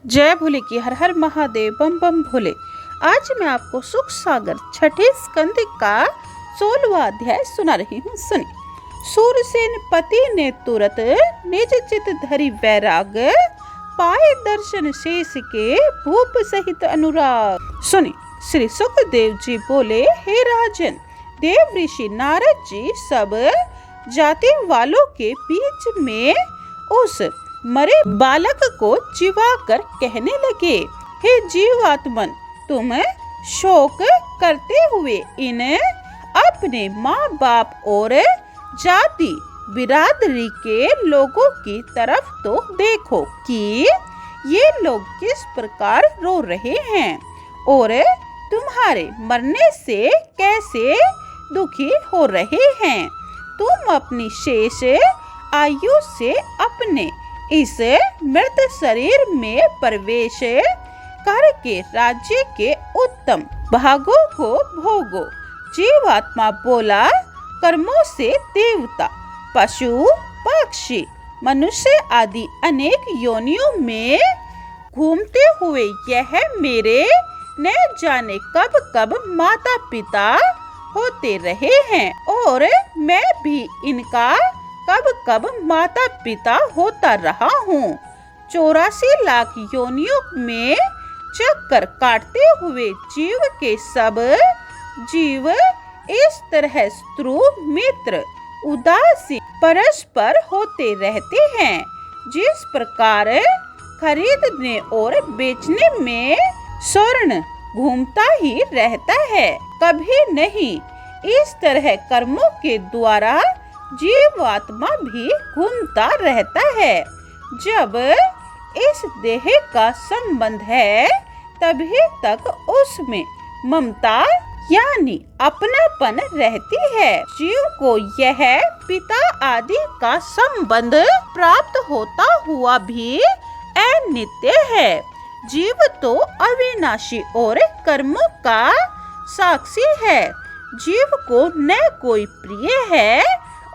जय भोले की हर हर महादेव बम बम भोले। आज मैं आपको सुख सागर छठे स्कंद का 16वां अध्याय सुना रही हूँ। सुनिए। सूरसेन पति ने तुरत निज चित धरि वैराग, पाए दर्शन शेष के भूप सहित अनुराग। सुनिए। श्री सुखदेव जी बोले, हे राजन, देव ऋषि नारद जी सब जाति वालों के बीच में उस मरे बालक को चिवाकर कहने लगे, हे जीवात्मन, तुम शोक करते हुए इन अपने माँ बाप और जाति बिरादरी के लोगों की तरफ तो देखो कि ये लोग किस प्रकार रो रहे हैं और तुम्हारे मरने से कैसे दुखी हो रहे हैं। तुम अपनी शेष आयु से अपने इस मृत शरीर में प्रवेश करके राज्य के उत्तम भागों को भोगो। जीवात्मा बोला, कर्मों से देवता, पशु, पक्षी, मनुष्य आदि अनेक योनियों में घूमते हुए यह मेरे न जाने कब कब माता पिता होते रहे हैं और मैं भी इनका कब कब माता पिता होता रहा हूँ। 84 लाख योनियों में चक्कर काटते हुए जीव के सब जीव इस तरह शत्रु मित्र उदासी परस्पर होते रहते हैं। जिस प्रकार खरीदने और बेचने में स्वर्ण घूमता ही रहता है, कभी नहीं इस तरह कर्मों के द्वारा जीवात्मा भी घूमता रहता है। जब इस देह का संबंध है तभी तक उसमें ममता यानी अपनापन रहती है। जीव को यह पिता आदि का संबंध प्राप्त होता हुआ भी अनित्य है। जीव तो अविनाशी और कर्मों का साक्षी है। जीव को न कोई प्रिय है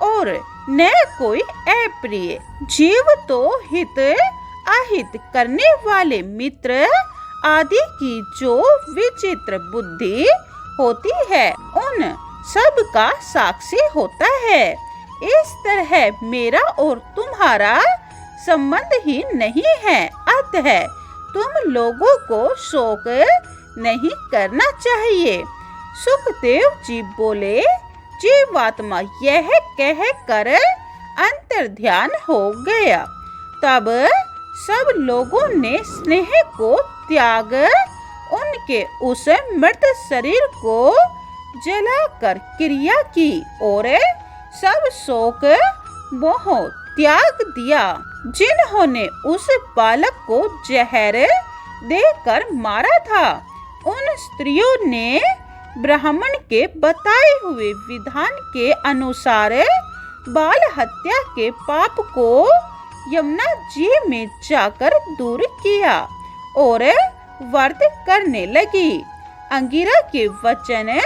और न कोई अप्रिय। जीव तो हित अहित करने वाले मित्र आदि की जो विचित्र बुद्धि होती है उन सब का साक्षी होता है। इस तरह मेरा और तुम्हारा संबंध ही नहीं है। अतः तुम लोगों को शोक नहीं करना चाहिए। सुखदेव जी बोले, जीवात्मा यह कह कर अंतर्ध्यान हो गया। तब सब लोगों ने स्नेह को त्याग उनके उस मृत शरीर को जलाकर क्रिया की और सब शोक मोह त्याग दिया। जिन्होंने उस बालक को जहर देकर मारा था, उन स्त्रियों ने ब्राह्मण के बताए हुए विधान के अनुसार बाल हत्या के पाप को यमुना जी में जाकर दूर किया और व्रत करने लगी। अंगिरा के वचन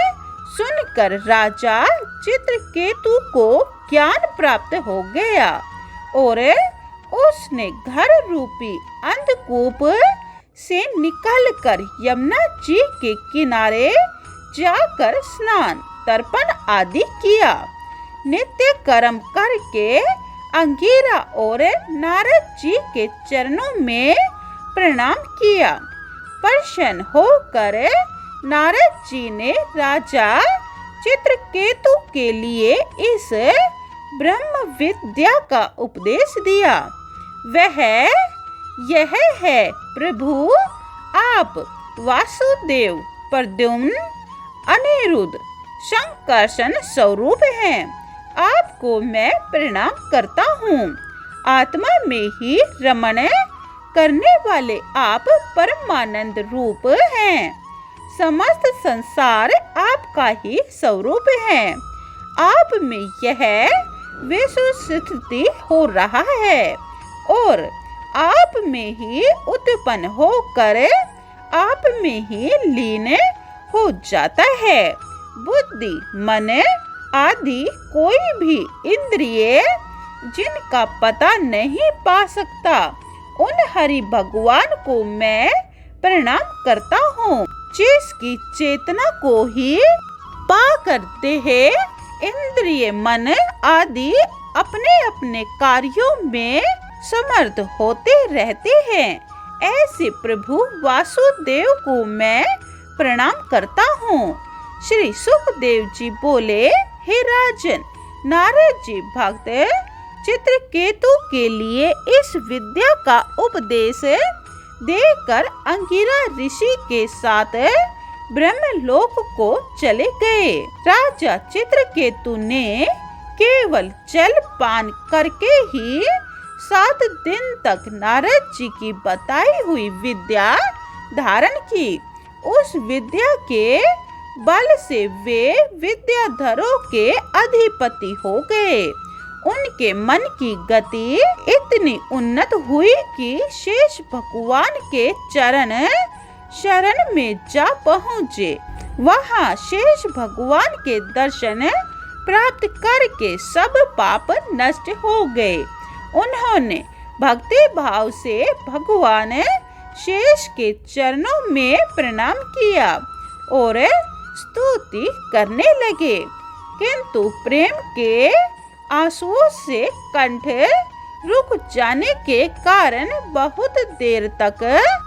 सुनकर राजा चित्रकेतु को ज्ञान प्राप्त हो गया और उसने घर रूपी अंधकूप से निकलकर यमुना जी के किनारे जाकर स्नान तर्पण आदि किया। नित्य कर्म करके अंगिरा और नारद जी के चरणों में प्रणाम किया। प्रसन्न होकर नारद जी ने राजा चित्रकेतु के लिए इस ब्रह्म विद्या का उपदेश दिया। वह यह है, प्रभु आप वासुदेव, प्रद्युम्न, अनिरुद्ध, संकर्षण स्वरूप हैं। आपको मैं प्रणाम करता हूँ। आत्मा में ही रमण करने वाले आप परमानंद रूप हैं। समस्त संसार आपका ही स्वरूप है। आप में यह विश्व स्थिति हो रहा है और आप में ही उत्पन्न होकर आप में ही लीन हो जाता है। बुद्धि, मन आदि कोई भी इंद्रिय जिनका पता नहीं पा सकता, उन हरि भगवान को मैं प्रणाम करता हूँ, जिसकी चेतना को ही पा कर देह, इंद्रिय, मन आदि अपने अपने कार्यों में समर्थ होते रहते हैं। ऐसे प्रभु वासुदेव को मैं प्रणाम करता हूँ। श्री सुखदेव जी बोले, हे राजन, नारद जी भक्त चित्रकेतु के लिए इस विद्या का उपदेश देकर अंगिरा ऋषि के साथ ब्रह्मलोक को चले गए। राजा चित्रकेतु ने केवल जल पान करके ही 7 दिन तक नारद जी की बताई हुई विद्या धारण की। उस विद्या के बल से वे विद्याधरों के अधिपति हो गए। उनके मन की गति इतनी उन्नत हुई कि शेष भगवान के चरण शरण में जा पहुँचे। वहाँ शेष भगवान के दर्शन प्राप्त करके सब पाप नष्ट हो गए। उन्होंने भक्ति भाव से भगवान शेष के चरणों में प्रणाम किया और स्तुति करने लगे, किंतु प्रेम के आंसुओं से कंठ रुक जाने के कारण बहुत देर तक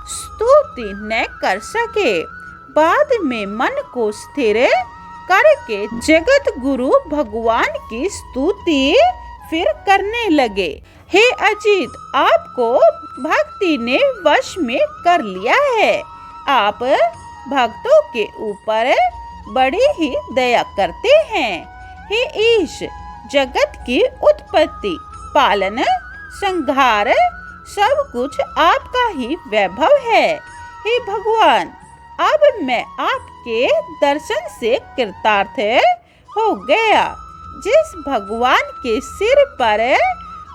स्तुति न कर सके। बाद में मन को स्थिर करके जगत गुरु भगवान की स्तुति फिर करने लगे। हे अजित, आपको भक्ति ने वश में कर लिया है। आप भक्तों के ऊपर बड़ी ही दया करते हैं। हे ईश, जगत की उत्पत्ति, पालन, संहार सब कुछ आपका ही वैभव है। हे भगवान, अब मैं आपके दर्शन से कृतार्थ हो गया। जिस भगवान के सिर पर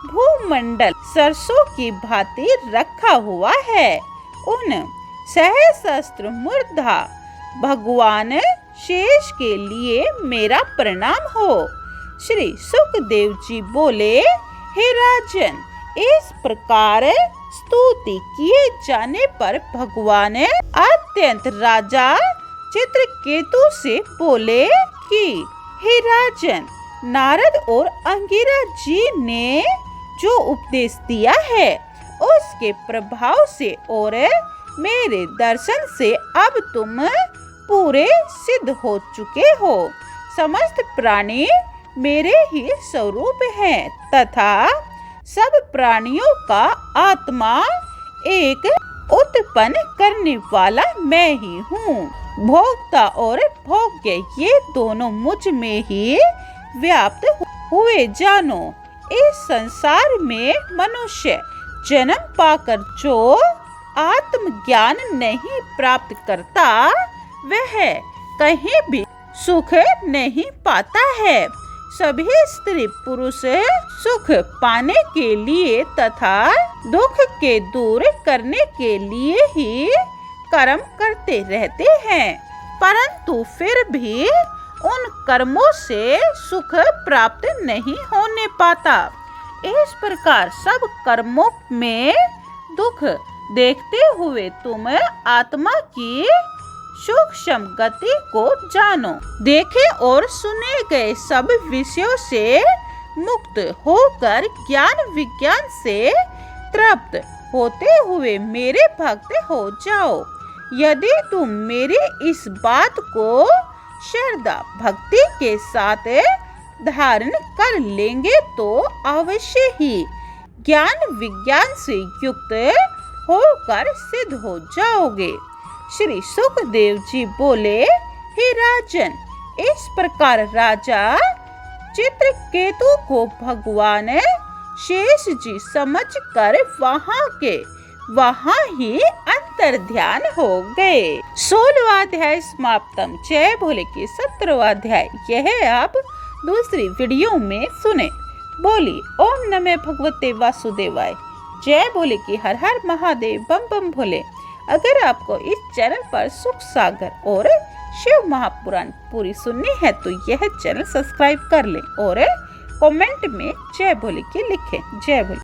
भूमंडल सरसों की भांति रखा हुआ है, उन सहस्त्र मूर्धा भगवान शेष के लिए मेरा प्रणाम हो। श्री सुखदेव जी बोले, हे राजन, इस प्रकार स्तुति किए जाने पर भगवान अत्यंत राजा चित्रकेतु से बोले कि हे राजन, नारद और अंगिरा जी ने जो उपदेश दिया है उसके प्रभाव से और मेरे दर्शन से अब तुम पूरे सिद्ध हो चुके हो। समस्त प्राणी मेरे ही स्वरूप हैं तथा सब प्राणियों का आत्मा एक उत्पन्न करने वाला मैं ही हूँ। भोक्ता और भोग्य ये दोनों मुझ में ही व्याप्त हुए जानो। इस संसार में मनुष्य जन्म पाकर जो आत्मज्ञान नहीं प्राप्त करता, वह कहीं भी सुख नहीं पाता है। सभी स्त्री पुरुष सुख पाने के लिए तथा दुख के दूर करने के लिए ही कर्म करते रहते हैं, परंतु फिर भी उन कर्मों से सुख प्राप्त नहीं होने पाता। इस प्रकार सब कर्मों में दुख देखते हुए तुम आत्मा की सूक्ष्म गति को जानो। देखे और सुने गए सब विषयों से मुक्त होकर ज्ञान विज्ञान से तृप्त होते हुए मेरे भक्त हो जाओ। यदि तुम मेरी इस बात को श्रद्धा भक्ति के साथ धारण कर लेंगे तो अवश्य ही ज्ञान विज्ञान से युक्त होकर सिद्ध हो जाओगे। श्री सुखदेव जी बोले, हे राजन, इस प्रकार राजा चित्रकेतु को भगवान शेष जी समझकर वहाँ ही अंतर ध्यान हो गए। 16वां अध्याय समाप्तम। जय भोले की 17वां अध्याय यह आप दूसरी वीडियो में सुने। बोली ओम नमः भगवते वासुदेवाय। जय भोले की हर हर महादेव, बम बम भोले। अगर आपको इस चैनल पर सुख सागर और शिव महापुराण पूरी सुननी है तो यह चैनल सब्सक्राइब कर ले और कमेंट में जय भोले की लिखें। जय भोले।